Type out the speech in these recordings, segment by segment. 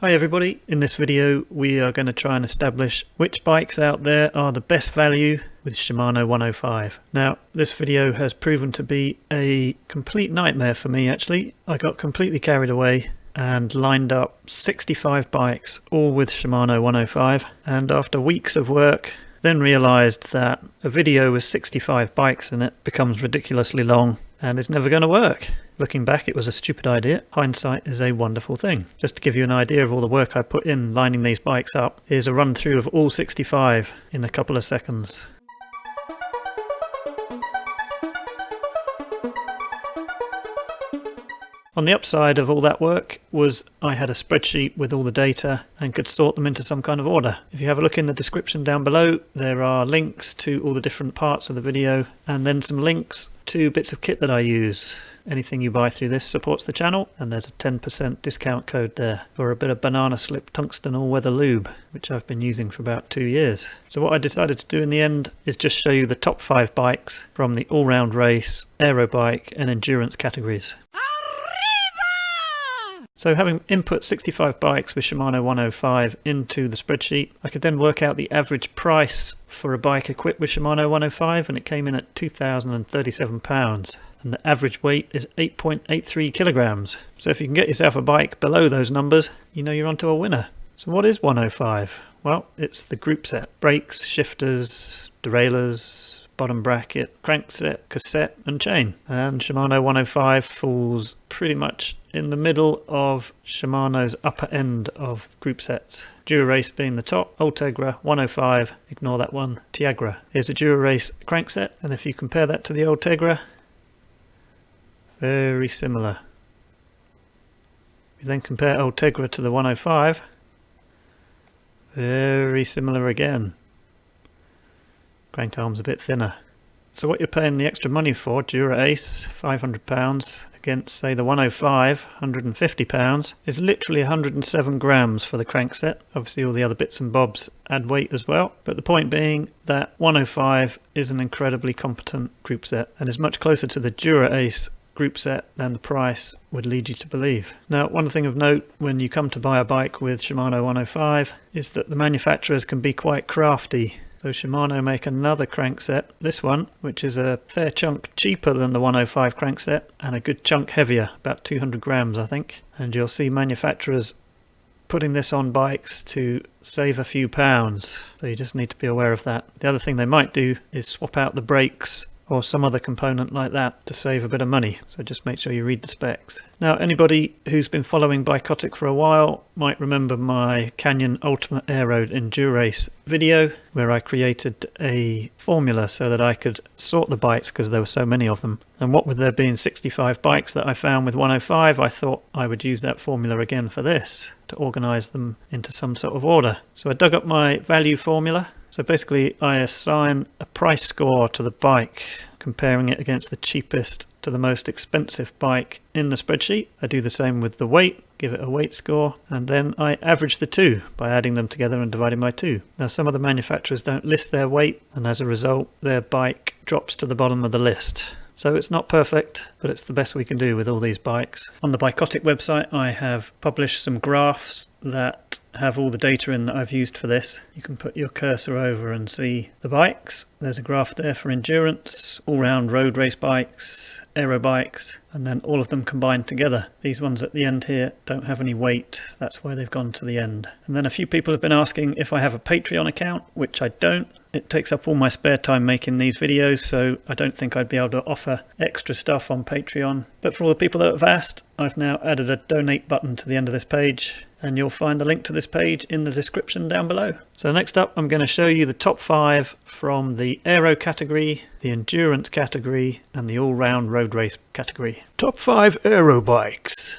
Hi everybody, in this video we are going to try and establish which bikes out there are the best value with Shimano 105. Now this video has proven to be a complete nightmare for me actually. I got completely carried away and lined up 65 bikes all with Shimano 105, and after weeks of work then realised that a video with 65 bikes in it becomes ridiculously long and it's never going to work. Looking back, it was a stupid idea. Hindsight is a wonderful thing. Just to give you an idea of all the work I put in lining these bikes up, here's a run through of all 65 in a couple of seconds. On the upside of all that work was I had a spreadsheet with all the data and could sort them into some kind of order. If you have a look in the description down below, there are links to all the different parts of the video and then some links to bits of kit that I use. Anything you buy through this supports the channel, and there's a 10% discount code there for a bit of banana slip tungsten all-weather lube, which I've been using for about 2 years. So what I decided to do in the end is just show you the top 5 bikes from the all-round race, aero bike and endurance categories. So having input 65 bikes with Shimano 105 into the spreadsheet, I could then work out the average price for a bike equipped with Shimano 105, and it came in at £2,037. And the average weight is 8.83 kilograms. So if you can get yourself a bike below those numbers, you know you're onto a winner. So what is 105? Well, it's the group set. Brakes, shifters, derailleurs, bottom bracket, crankset, cassette and chain. And Shimano 105 falls pretty much in the middle of Shimano's upper end of group sets. Dura Ace being the top, Ultegra 105, ignore that one, Ultegra. Here's a Dura Ace crankset, and if you compare that to the Ultegra, very similar. You then compare Ultegra to the 105, very similar again. Crank arm's a bit thinner. So what you're paying the extra money for, Dura Ace, £500, against say the 105, £150, is literally 107 grams for the crankset. Obviously all the other bits and bobs add weight as well, but the point being that 105 is an incredibly competent group set and is much closer to the Dura Ace group set than the price would lead you to believe. Now, one thing of note when you come to buy a bike with Shimano 105 is that the manufacturers can be quite crafty. So Shimano make another crankset, this one, which is a fair chunk cheaper than the 105 crankset and a good chunk heavier, about 200 grams I think. And you'll see manufacturers putting this on bikes to save a few pounds. So you just need to be aware of that. The other thing they might do is swap out the brakes or some other component like that to save a bit of money. So just make sure you read the specs. Now, anybody who's been following BIKOTIC for a while might remember my Canyon Ultimate AEROAD ENDURACE video where I created a formula so that I could sort the bikes because there were so many of them. And what with there being 65 bikes that I found with 105, I thought I would use that formula again for this to organize them into some sort of order. So I dug up my value formula. So basically I assign a price score to the bike, comparing it against the cheapest to the most expensive bike in the spreadsheet. I do the same with the weight, give it a weight score, and then I average the two by adding them together and dividing by 2. Now some of the manufacturers don't list their weight, and as a result their bike drops to the bottom of the list. So it's not perfect, but it's the best we can do with all these bikes. On the BIKOTIC website I have published some graphs that have all the data in that I've used for this. You can put your cursor over and see the bikes. There's a graph there for endurance, all-round road race bikes, aero bikes, and then all of them combined together. These ones at the end here don't have any weight, that's why they've gone to the end. And then a few people have been asking if I have a Patreon account, which I don't. It takes up all my spare time making these videos, so I don't think I'd be able to offer extra stuff on Patreon. But for all the people that have asked, I've now added a donate button to the end of this page, and you'll find the link to this page in the description down below. So next up I'm going to show you the top 5 from the aero category, the endurance category and the all-round road race category. Top 5 aero bikes.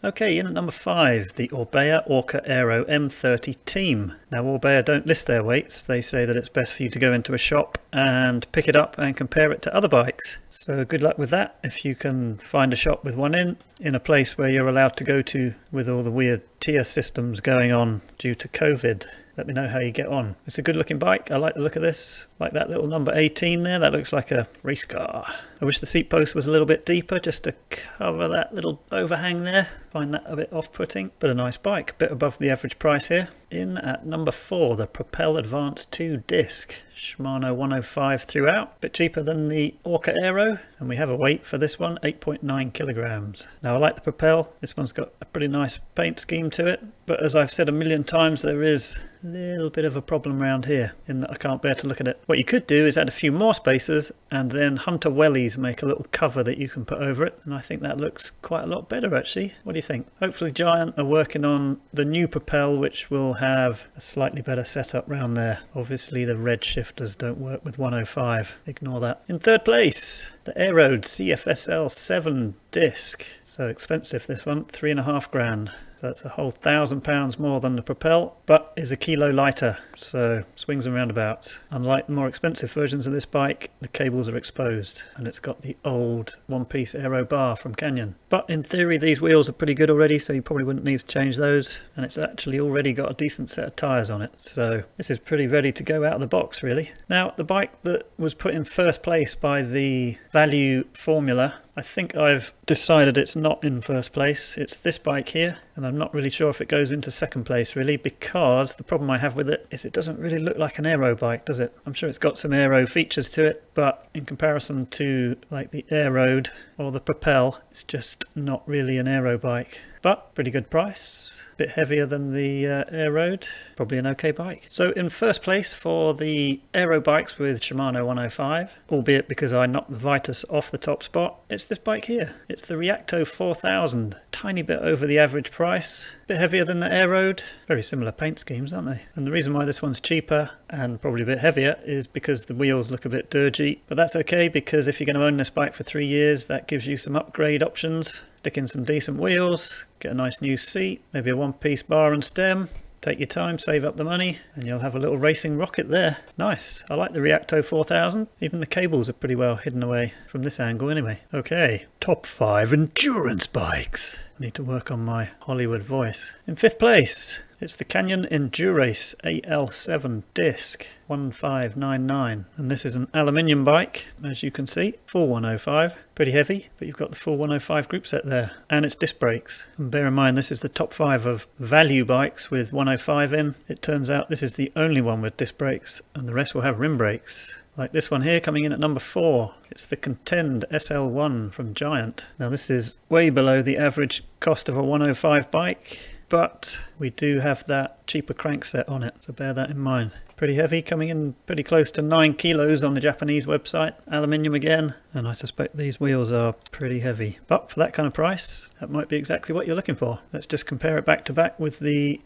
Okay, in at number 5, the ORBEA ORCA Aero M30 Team. Now ORBEA don't list their weights, they say that it's best for you to go into a shop and pick it up and compare it to other bikes. So good luck with that if you can find a shop with one in a place where you're allowed to go to with all the weird tier systems going on due to COVID. Let me know how you get on. It's a good looking bike, I like the look of this. Like that little number 18 there, that looks like a race car. I wish the seat post was a little bit deeper just to cover that little overhang there. Find that a bit off-putting, but a nice bike, a bit above the average price here. In at number 4, the PROPEL Advance 2 disc, Shimano 105 throughout, bit cheaper than the ORCA Aero, and we have a weight for this one, 8.9 kilograms. Now I like the PROPEL, this one's got a pretty nice paint scheme to it, but as I've said a million times, there is a little bit of a problem around here in that I can't bear to look at it. What you could do is add a few more spacers and then Hunter wellies, make a little cover that you can put over it, and I think that looks quite a lot better actually. What do you think? Hopefully Giant are working on the new PROPEL, which will have a slightly better setup round there. Obviously the red shifters don't work with 105, ignore that. In third place, the AEROAD CFSL 7 disc. So expensive this one, 3.5 grand. So that's a whole £1,000 more than the PROPEL, but is a kilo lighter, so swings and roundabouts. Unlike the more expensive versions of this bike, the cables are exposed, and it's got the old one-piece aero bar from Canyon. But in theory, these wheels are pretty good already, so you probably wouldn't need to change those, and it's actually already got a decent set of tyres on it, so this is pretty ready to go out of the box, really. Now, the bike that was put in first place by the value formula, I think I've decided it's not in first place. It's this bike here, and I'm not really sure if it goes into second place really, because the problem I have with it is it doesn't really look like an aero bike, does it? I'm sure it's got some aero features to it, but in comparison to like the AEROAD or the PROPEL, it's just not really an aero bike. But pretty good price. Bit heavier than the AEROAD, probably an okay bike. So in first place for the aero bikes with Shimano 105, albeit because I knocked the VITUS off the top spot, it's this bike here. It's the REACTO 4000, tiny bit over the average price, bit heavier than the AEROAD, very similar paint schemes, aren't they? And the reason why this one's cheaper and probably a bit heavier is because the wheels look a bit dirgy, but that's okay because if you're going to own this bike for 3 years, that gives you some upgrade options. Stick in some decent wheels, get a nice new seat, maybe a one-piece bar and stem, take your time, save up the money, and you'll have a little racing rocket there. Nice. I like the REACTO 4000. Even the cables are pretty well hidden away from this angle anyway. Okay, top 5 endurance bikes. I need to work on my Hollywood voice. In fifth place, it's the Canyon ENDURACE AL7 disc 1599, and this is an aluminium bike, as you can see, full 105, pretty heavy, but you've got the full 105 group set there, and it's disc brakes. And bear in mind, this is the top 5 of value bikes with 105 in. It turns out this is the only one with disc brakes, and the rest will have rim brakes. Like this one here coming in at number 4. It's the CONTEND SL1 from Giant. Now this is way below the average cost of a 105 bike, but we do have that cheaper crankset on it, so bear that in mind. Pretty heavy, coming in pretty close to 9 kilos on the Japanese website. Aluminium again, and I suspect these wheels are pretty heavy. But for that kind of price, that might be exactly what you're looking for. Let's just compare it back to back with the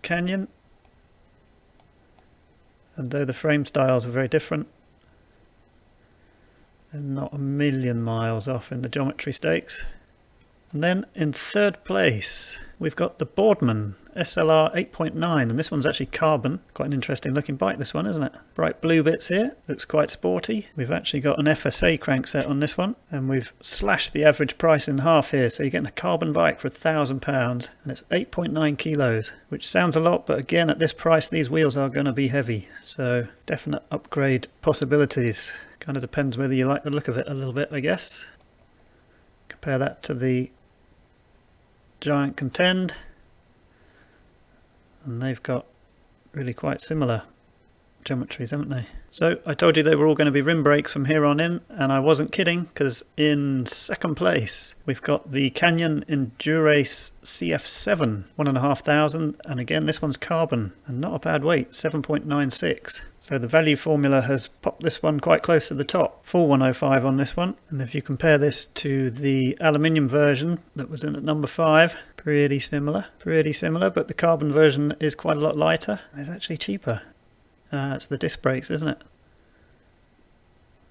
Canyon. And though the frame styles are very different, they're not a million miles off in the geometry stakes. And then in third place, we've got the BOARDMAN SLR 8.9, and this one's actually carbon. Quite an interesting looking bike, this one, isn't it? Bright blue bits here, looks quite sporty. We've actually got an FSA crankset on this one, and we've slashed the average price in half here, so you're getting a carbon bike for £1,000, and it's 8.9 kilos, which sounds a lot, but again, at this price, these wheels are going to be heavy, so definite upgrade possibilities. Kind of depends whether you like the look of it a little bit, I guess. Compare that to the Giant CONTEND, and they've got really quite similar geometries, haven't they? So I told you they were all going to be rim brakes from here on in, and I wasn't kidding, because in second place we've got the Canyon ENDURACE CF7 1,500, and again this one's carbon and not a bad weight, 7.96. So the value formula has popped this one quite close to the top. Full 105 on this one, and if you compare this to the aluminium version that was in at number 5, pretty similar, but the carbon version is quite a lot lighter. It's actually cheaper. It's the disc brakes, isn't it?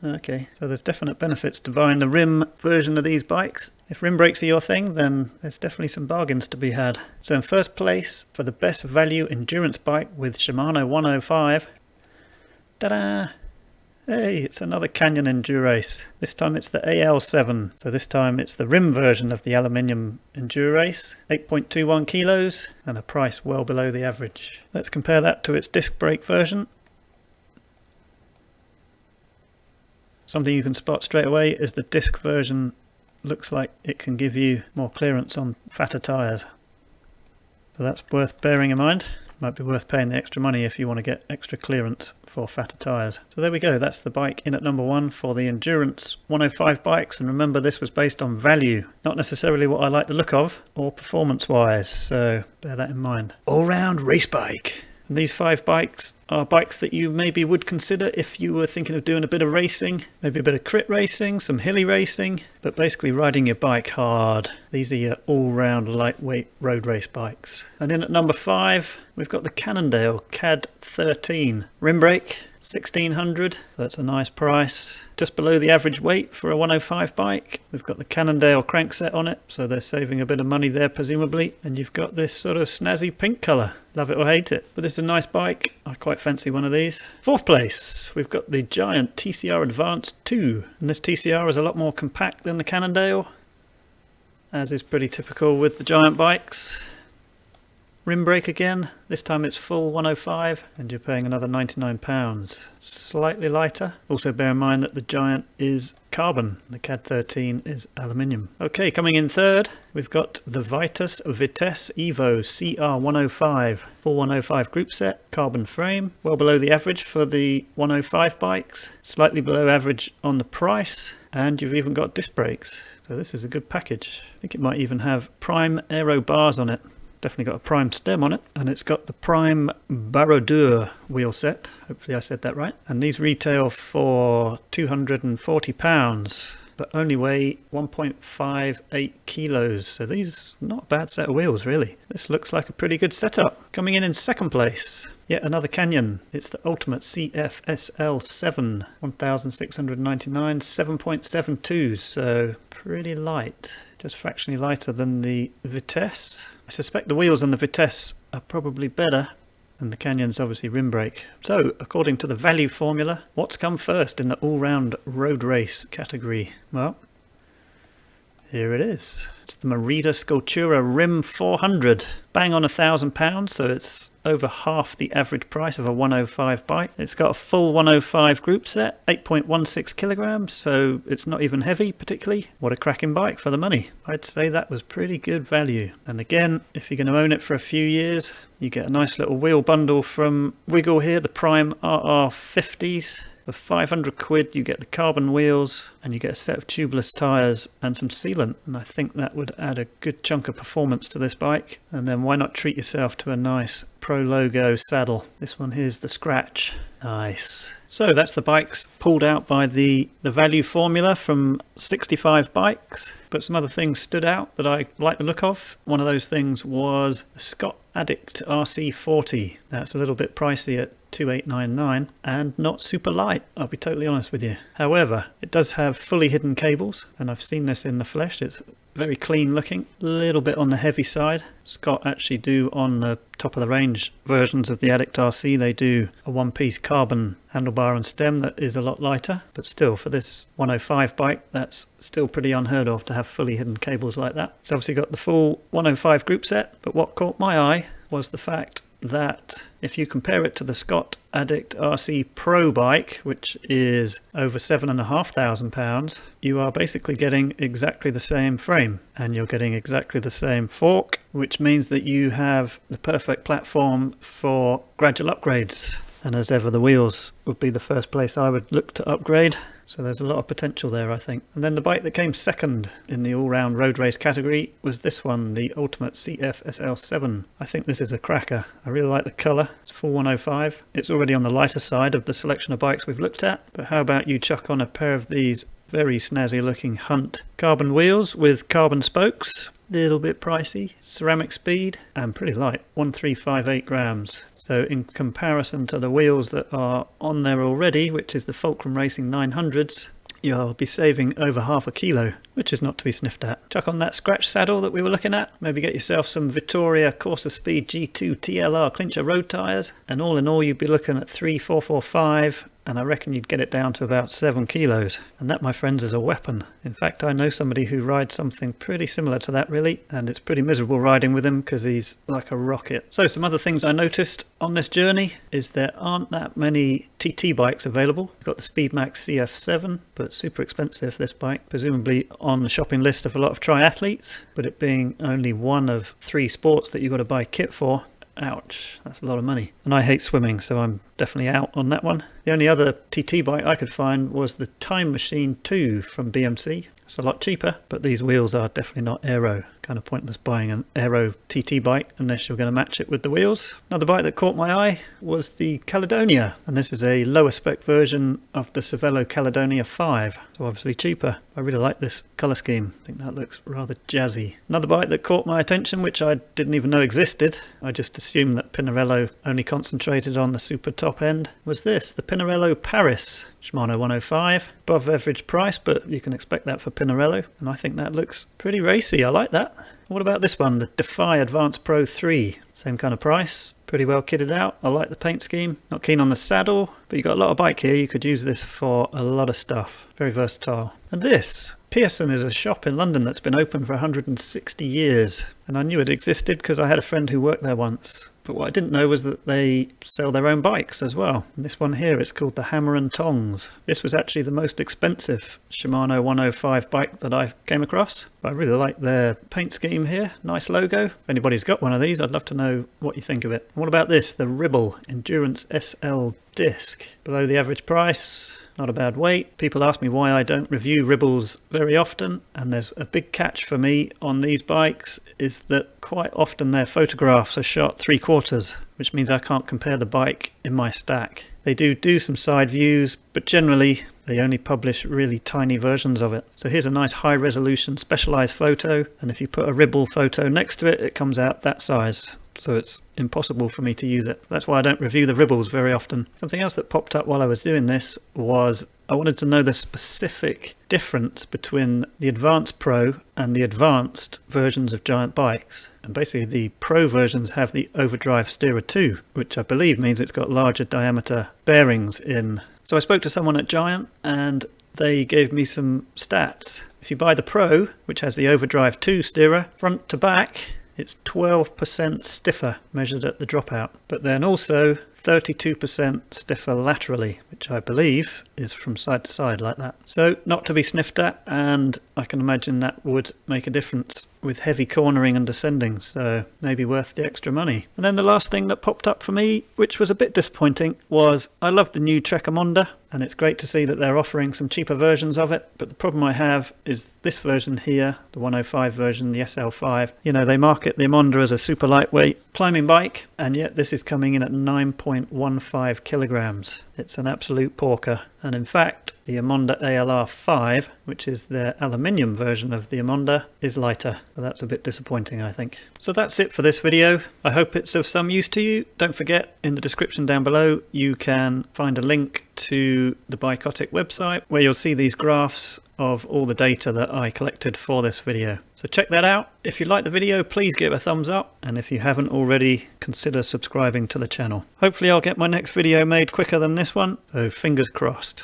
Okay, so there's definite benefits to buying the rim version of these bikes. If rim brakes are your thing, then there's definitely some bargains to be had. So in first place for the best value endurance bike with Shimano 105, ta-da! Hey, it's another Canyon ENDURACE. This time it's the AL7. So this time it's the rim version of the aluminium ENDURACE. 8.21 kilos and a price well below the average. Let's compare that to its disc brake version. Something you can spot straight away is the disc version looks like it can give you more clearance on fatter tyres. So that's worth bearing in mind. Might be worth paying the extra money if you want to get extra clearance for fatter tyres. So there we go, that's the bike in at number 1 for the Endurance 105 bikes. And remember, this was based on value, not necessarily what I like the look of or performance wise, so bear that in mind. All-round race bike. And these 5 bikes are bikes that you maybe would consider if you were thinking of doing a bit of racing, maybe a bit of crit racing, some hilly racing, but basically riding your bike hard. These are your all-round lightweight road race bikes. And in at number 5, we've got the Cannondale CAD 13. Rim brake, 1600, so that's a nice price. Just below the average weight for a 105 bike. We've got the Cannondale crankset on it, so they're saving a bit of money there presumably. And you've got this sort of snazzy pink colour. Love it or hate it. But this is a nice bike. I quite fancy one of these. 4th place, we've got the Giant TCR Advanced 2. And this TCR is a lot more compact than the Cannondale, as is pretty typical with the Giant bikes. Rim brake again, this time it's full 105 and you're paying another £99. Slightly lighter. Also bear in mind that the Giant is carbon, the CAD 13 is aluminium. Okay, coming in 3rd, we've got the VITESSE Evo CR105. Full 105 group set, carbon frame, well below the average for the 105 bikes, slightly below average on the price, and you've even got disc brakes. So this is a good package. I think it might even have prime aero bars on it. Definitely got a prime stem on it, and it's got the prime Barodur wheel set. Hopefully I said that right. And these retail for £240, but only weigh 1.58 kilos. So these are not a bad set of wheels really. This looks like a pretty good setup. Coming in 2nd place, yet another Canyon. It's the Ultimate CFSL7, 1699, 7.72, so pretty light. Just fractionally lighter than the VITESSE. I suspect the wheels on the VITESSE are probably better, and the Canyon's obviously rim brake. So, according to the value formula, what's come first in the all-round road race category? Well, here it is. It's the MERIDA SCULTURA Rim 400. Bang on £1,000, so it's over half the average price of a 105 bike. It's got a full 105 group set, 8.16 kilograms, so it's not even heavy particularly. What a cracking bike for the money. I'd say that was pretty good value. And again, if you're going to own it for a few years, you get a nice little wheel bundle from Wiggle here, the Prime RR50s. For 500 quid you get the carbon wheels and you get a set of tubeless tyres and some sealant, and I think that would add a good chunk of performance to this bike. And then why not treat yourself to a nice Pro logo saddle. This one here's the scratch. Nice. So that's the bikes pulled out by the value formula from 65 bikes, but some other things stood out that I like the look of. One of those things was the Scott ADDICT RC40. That's a little bit pricey at $2,899 and not super light, I'll be totally honest with you. However, it does have fully hidden cables, and I've seen this in the flesh. It's very clean looking, a little bit on the heavy side. Scott actually do on the top of the range versions of the ADDICT RC, they do a one-piece carbon handlebar and stem that is a lot lighter, but still for this 105 bike that's still pretty unheard of to have fully hidden cables like that. It's obviously got the full 105 group set, but what caught my eye was the fact that if you compare it to the Scott ADDICT RC Pro bike, which is over £7,500, you are basically getting exactly the same frame, and you're getting exactly the same fork, which means that you have the perfect platform for gradual upgrades. And as ever, the wheels would be the first place I would look to upgrade. So there's a lot of potential there, I think. And then the bike that came second in the all-round road race category was this one, the Ultimate CFSL7. I think this is a cracker. I really like the colour. It's full 105. It's already on the lighter side of the selection of bikes we've looked at. But how about you chuck on a pair of these very snazzy looking Hunt carbon wheels with carbon spokes. Little bit pricey, ceramic speed, and pretty light, 1358 grams. So in comparison to the wheels that are on there already, which is the Fulcrum Racing 900s, you'll be saving over half a kilo, which is not to be sniffed at. Chuck on that scratch saddle that we were looking at. Maybe get yourself some Vittoria Corsa Speed G2 TLR Clincher road tyres. And all in all, you'd be looking at 3445 and I reckon you'd get it down to about 7 kilos. And that, my friends, is a weapon. In fact, I know somebody who rides something pretty similar to that, really, and it's pretty miserable riding with him because he's like a rocket. So some other things I noticed on this journey is there aren't that many TT bikes available. You've got the SPEEDMAX CF7, but super expensive, this bike, presumably on the shopping list of a lot of triathletes, but it being only one of 3 sports that you've got to buy kit for. Ouch, that's a lot of money. And I hate swimming, so I'm definitely out on that one. The only other TT bike I could find was the Time Machine 2 from BMC. It's a lot cheaper, but these wheels are definitely not aero. Kind of pointless buying an aero TT bike unless you're going to match it with the wheels. Another bike that caught my eye was the Caledonia, and this is a lower spec version of the CERVELO Caledonia 5, so obviously cheaper. I really like this colour scheme. I think that looks rather jazzy. Another bike that caught my attention, which I didn't even know existed, I just assumed that PINARELLO only concentrated on the super top end, was this, the PINARELLO Paris. Shimano 105, above average price, but you can expect that for PINARELLO, and I think that looks pretty racy. I like that. What about this one, the DEFY Advanced Pro 3? Same kind of price, pretty well kitted out. I like the paint scheme. Not keen on the saddle, but you've got a lot of bike here. You could use this for a lot of stuff. Very versatile. And this, PEARSON, is a shop in London that's been open for 160 years. And I knew it existed because I had a friend who worked there once. But what I didn't know was that they sell their own bikes as well. And this one here, it's called the HAMMERANDTONGS. This was actually the most expensive Shimano 105 bike that I came across. But I really like their paint scheme here. Nice logo. If anybody's got one of these, I'd love to know what you think of it. And what about this, the Ribble Endurance SL disc? Below the average price. Not a bad weight. People ask me why I don't review Ribbles very often, and there's a big catch for me on these bikes is that quite often their photographs are shot 3/4, which means I can't compare the bike in my stack. They do some side views, but generally they only publish really tiny versions of it. So here's a nice high resolution specialized photo, and if you put a Ribble photo next to it, it comes out that size. So it's impossible for me to use it. That's why I don't review the Ribbles very often. Something else that popped up while I was doing this was I wanted to know the specific difference between the Advanced Pro and the advanced versions of Giant bikes. And basically the Pro versions have the overdrive steerer 2, which I believe means it's got larger diameter bearings in. So I spoke to someone at Giant and they gave me some stats. If you buy the Pro, which has the overdrive 2 steerer, front to back, it's 12% stiffer measured at the dropout, but then also 32% stiffer laterally, which I believe is from side to side like that. So not to be sniffed at, and I can imagine that would make a difference with heavy cornering and descending, so maybe worth the extra money. And then the last thing that popped up for me, which was a bit disappointing, was I love the new Trecamonda, and it's great to see that they're offering some cheaper versions of it, but the problem I have is this version here, the 105 version, the SL5. You know, they market the Emonda as a super lightweight climbing bike, and yet this is coming in at 9.15 kilograms. It's an absolute porker. And in fact, the Emonda ALR 5, which is their aluminium version of the Emonda, is lighter. So that's a bit disappointing, I think. So that's it for this video. I hope it's of some use to you. Don't forget, in the description down below, you can find a link to the BIKOTIC website where you'll see these graphs of all the data that I collected for this video. So check that out. If you like the video, please give it a thumbs up, and if you haven't already, consider subscribing to the channel. Hopefully I'll get my next video made quicker than this one, so fingers crossed.